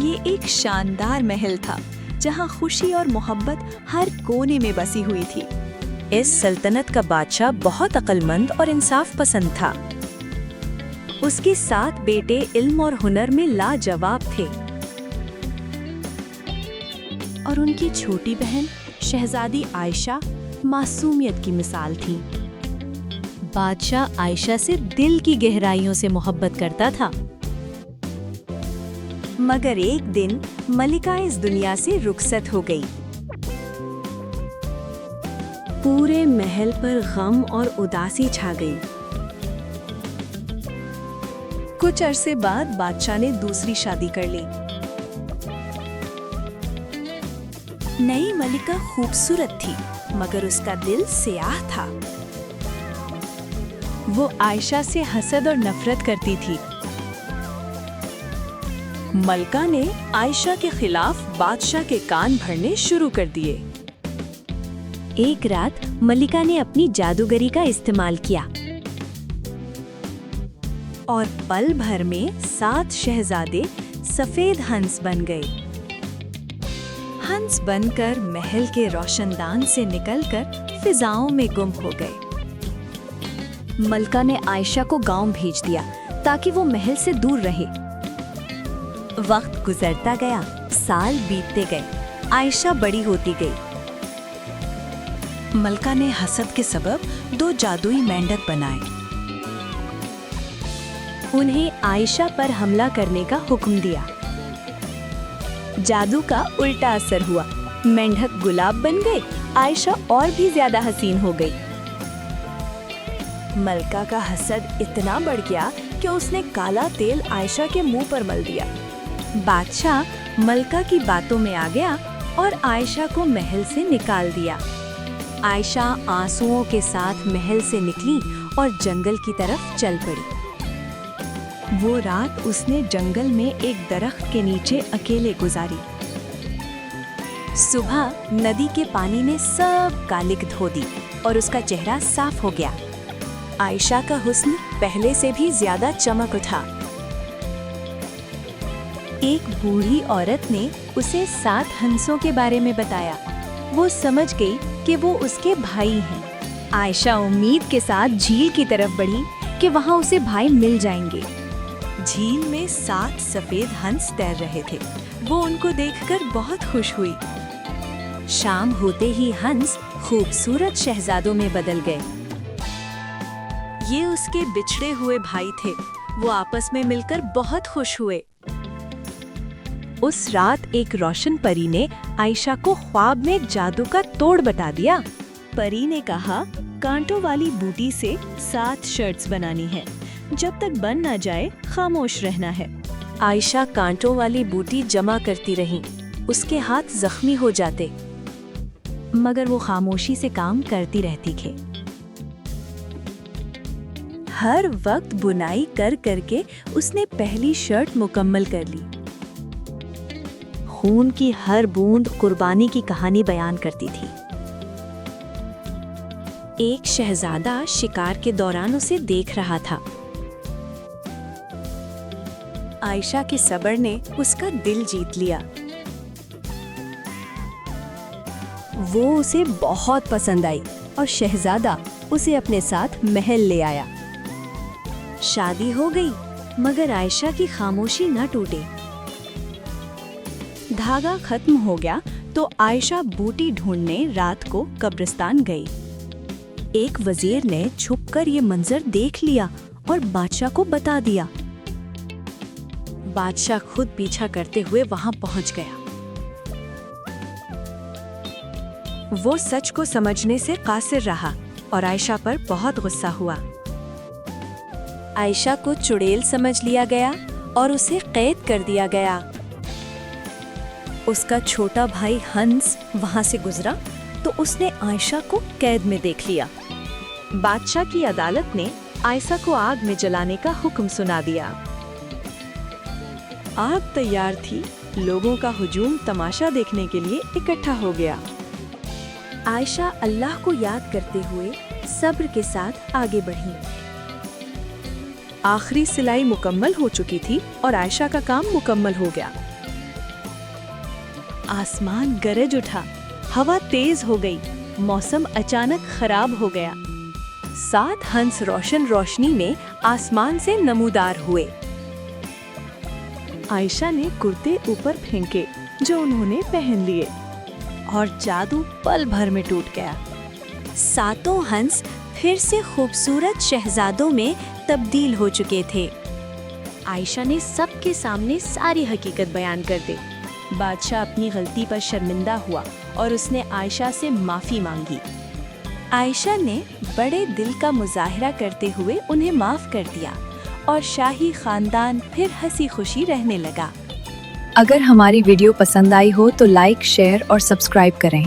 ये एक शानदार महल था जहाँ खुशी और मोहब्बत हर कोने में बसी हुई थी। इस सल्तनत का बादशाह बहुत अक्लमंद और इंसाफ पसंद था। उसके 7 बेटे इल्म और हुनर में लाजवाब थे और उनकी छोटी बहन शहजादी आयशा मासूमियत की मिसाल थी। बादशाह आयशा से दिल की गहराइयों से मोहब्बत करता था। मगर एक दिन मलिका इस दुनिया से रुखसत हो गई। पूरे महल पर गम और उदासी छा गई। कुछ अरसे बाद बादशाह ने दूसरी शादी कर ली। नई मलिका खूबसूरत थी, मगर उसका दिल सियाह था। वो आयशा से हसद और नफरत करती थी। मलिका ने आयशा के खिलाफ बादशाह के कान भरने शुरू कर दिए। एक रात मलिका ने अपनी जादूगरी का इस्तेमाल किया और पल भर में 7 शहजादे सफेद हंस बन गए। हंस बनकर महल के रोशनदान से निकलकर फिजाओं में गुम हो गए। मलिका ने आयशा को गांव भेज दिया ताकि वो महल से दूर रहे। वक्त गुजरता गया, साल बीतते गए, आयशा बड़ी होती गई। मलिका ने हसद के सबब 2 जादुई मेंढक बनाए। उन्हें आयशा पर हमला करने का हुक्म दिया। जादू का उल्टा असर हुआ। मेंढक गुलाब बन गए, आयशा और भी ज्यादा हसीन हो गई। मलिका का हसद इतना बढ़ गया कि उसने काला तेल आयशा के मुंह पर मल दिया। बादशाह मलिका की बातों में आ गया और आयशा को महल से निकाल दिया। आयशा आंसुओं के साथ महल से निकली और जंगल की तरफ चल पड़ी। वो रात उसने जंगल में एक दरख्त के नीचे अकेले गुजारी। सुबह नदी के पानी ने सब कालिक धो दी और उसका चेहरा साफ हो गया। आयशा का हुस्न पहले से भी ज्यादा चमक उठा। एक बूढ़ी औरत ने उसे 7 हंसों के बारे में बताया। वो समझ गई कि वो उसके भाई हैं। आयशा उम्मीद के साथ झील की तरफ बढ़ी कि वहाँ उसे भाई मिल जाएंगे। झील में 7 सफेद हंस तैर रहे थे। वो उनको देखकर बहुत खुश हुई। शाम होते ही हंस खूबसूरत शहजादों में बदल गए। ये उसके बिछड़े हुए भाई थे। वो आपस में मिलकर बहुत खुश हुए। उस रात एक रोशन परी ने आयशा को ख्वाब में जादू का तोड़ बता दिया। परी ने कहा, कांटों वाली बूटी से 7 शर्ट्स बनानी है। जब तक बन ना जाए खामोश रहना है। आयशा कांटों वाली बूटी जमा करती रही। उसके हाथ जख्मी हो जाते, मगर वो खामोशी से काम करती रहती थी। हर वक्त बुनाई कर करके उसने पहली शर्ट मुकम्मल कर ली। खून की हर बूंद कुर्बानी की कहानी बयान करती थी। एक शहजादा शिकार के दौरान उसे देख रहा था। आयशा के सब्र ने उसका दिल जीत लिया। वो उसे बहुत पसंद आई और शहजादा उसे अपने साथ महल ले आया। शादी हो गई, मगर आयशा की खामोशी न टूटी। धागा खत्म हो गया तो आयशा बूटी ढूंढने रात को कब्रिस्तान गई। एक वजीर ने छुपकर ये मंजर देख लिया और बादशाह को बता दिया। बादशाह खुद पीछा करते हुए वहां पहुंच गया। वो सच को समझने से कासिर रहा और आयशा पर बहुत गुस्सा हुआ। आयशा को चुड़ैल समझ लिया गया और उसे कैद कर दिया गया। उसका छोटा भाई हंस वहां से गुजरा तो उसने आयशा को कैद में देख लिया। बादशाह की अदालत ने आयशा को आग में जलाने का हुक्म सुना दिया। आग तैयार थी। लोगों का हुजूम तमाशा देखने के लिए इकट्ठा हो गया। आयशा अल्लाह को याद करते हुए सब्र के साथ आगे बढ़ी। आखिरी सिलाई मुकम्मल हो चुकी थी और आयशा का काम मुकम्मल हो गया। आसमान गरज उठा, हवा तेज हो गई, मौसम अचानक खराब हो गया। 7 हंस रोशन रोशनी में आसमान से नमूदार हुए। आयशा ने कुर्ते ऊपर फेंके जो उन्होंने पहन लिए, और जादू पल भर में टूट गया। 7 हंस फिर से खूबसूरत शहजादों में तब्दील हो चुके थे। आयशा ने सबके सामने सारी हकीकत बयान कर दी। बादशाह अपनी गलती पर शर्मिंदा हुआ और उसने आयशा से माफी मांगी। आयशा ने बड़े दिल का मुजाहिरा करते हुए उन्हें माफ कर दिया और शाही खानदान फिर हंसी खुशी रहने लगा। अगर हमारी वीडियो पसंद आई हो तो लाइक, शेयर और सब्सक्राइब करें।